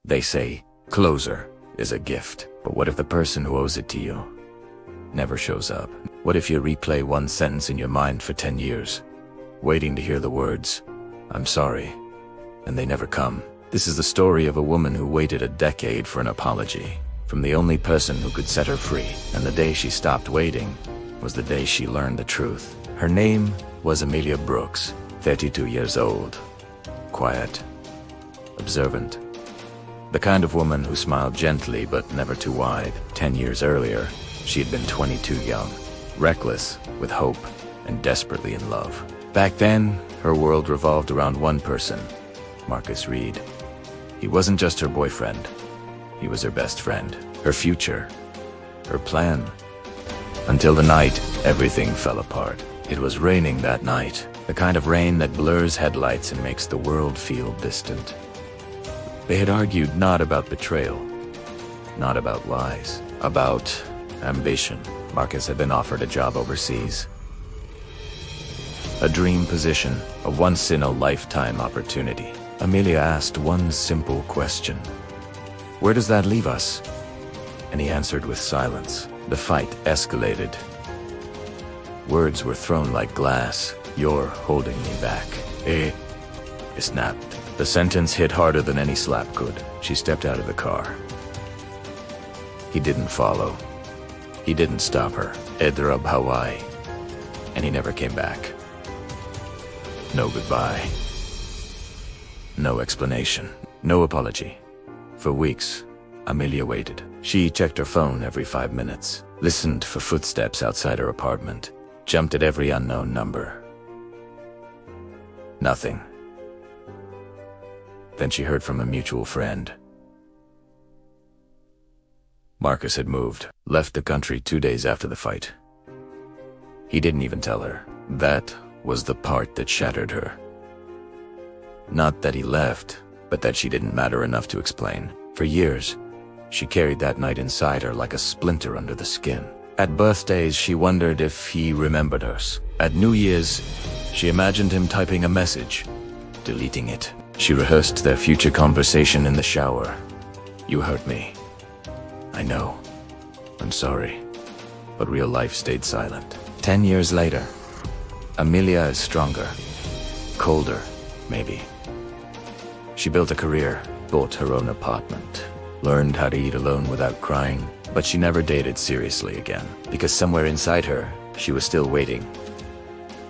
They say closure is a gift, but what if the person who owes it to you never shows up? What if you replay one sentence in your mind for 10 years, waiting to hear the words, "I'm sorry," and they never come? This is the story of a woman who waited a decade for an apology from the only person who could set her free. And the day she stopped waiting was the day she learned the truth. Her name was Amelia Brooks, 32 years old. Quiet, observant. The kind of woman who smiled gently but never too wide. 10 years earlier, she had been 22 young, reckless, with hope, and desperately in love. Back then, her world revolved around one person, Marcus Reed. He wasn't just her boyfriend. He was her best friend, her future, her plan. Until the night, everything fell apart. It was raining that night, the kind of rain that blurs headlights and makes the world feel distant. They had argued not about betrayal, not about lies, about ambition. Marcus had been offered a job overseas. A dream position, a once-in-a-lifetime opportunity. Amelia asked one simple question. "Where does that leave us?" And he answered with silence. The fight escalated. Words were thrown like glass. "You're holding me back." He snapped. The sentence hit harder than any slap could. She stepped out of the car. He didn't follow. He didn't stop her. Edrab Hawaii. And he never came back. No goodbye. No explanation. No apology. For weeks, Amelia waited. She checked her phone every 5 minutes, listened for footsteps outside her apartment, jumped at every unknown number. Nothing. Then she heard from a mutual friend. Marcus had moved, left the country 2 days after the fight. He didn't even tell her. That was the part that shattered her. Not that he left, but that she didn't matter enough to explain. For years, she carried that night inside her like a splinter under the skin. At birthdays, she wondered if he remembered hers. At New Year's, she imagined him typing a message, deleting it. She rehearsed their future conversation in the shower. "You hurt me. I know. I'm sorry." But real life stayed silent. 10 years later, Amelia is stronger, colder, maybe. She built a career, bought her own apartment, learned how to eat alone without crying, but she never dated seriously again, because somewhere inside her, she was still waiting.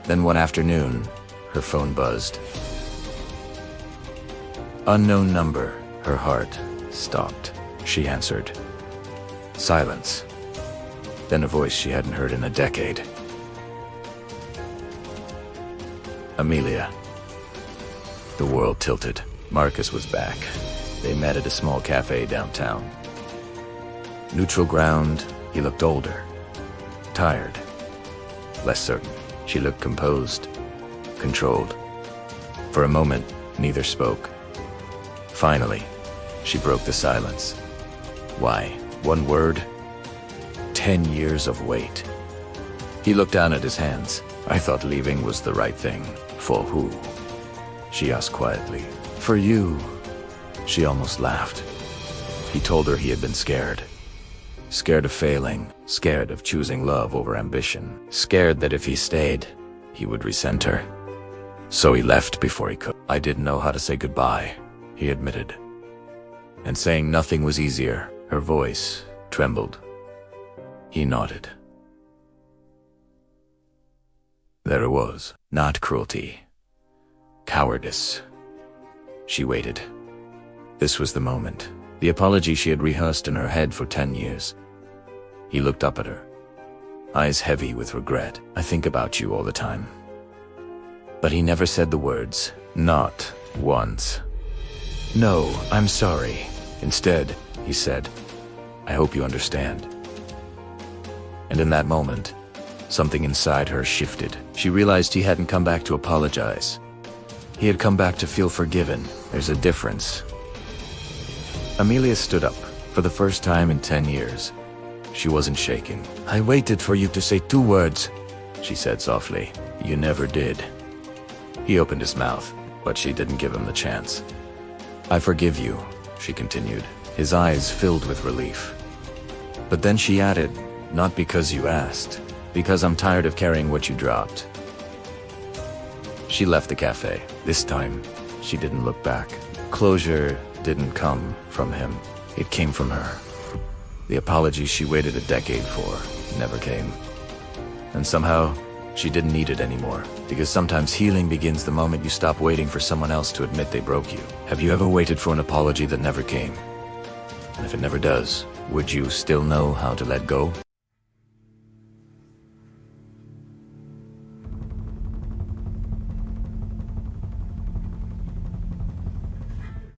Then one afternoon, her phone buzzed. Unknown number. Her heart stopped. She answered. Silence. Then a voice she hadn't heard in a decade. Amelia. The world tilted. Marcus was back. They met at a small cafe downtown. Neutral ground. He looked older, tired, less certain. She looked composed, controlled. For a moment, neither spoke. Finally, she broke the silence. Why? One word? 10 years of wait. He looked down at his hands. "I thought leaving was the right thing." "For who?" she asked quietly. "For you." She almost laughed. He told her he had been scared. Scared of failing, scared of choosing love over ambition, scared that if he stayed, he would resent her. So he left before he could. "I didn't know how to say goodbye," he admitted. And saying nothing was easier. Her voice trembled. He nodded. There it was, not cruelty, cowardice. She waited. This was the moment, the apology she had rehearsed in her head for 10 years. He looked up at her, eyes heavy with regret. "I think about you all the time." But he never said the words, not once. "No, I'm sorry." Instead, he said, "I hope you understand." And in that moment, something inside her shifted. She realized he hadn't come back to apologize. He had come back to feel forgiven. There's a difference. Amelia stood up, for the first time in 10 years. She wasn't shaking. "I waited for you to say 2 words, she said softly. "You never did." He opened his mouth, but she didn't give him the chance. "I forgive you," she continued, his eyes filled with relief. But then she added, not because you asked, because I'm tired of carrying what you dropped. She left the cafe. This time, she didn't look back. Closure didn't come from him. It came from her. The apology she waited a decade for never came. And somehow, she didn't need it anymore. Because sometimes healing begins the moment you stop waiting for someone else to admit they broke you. Have you ever waited for an apology that never came? And if it never does, would you still know how to let go?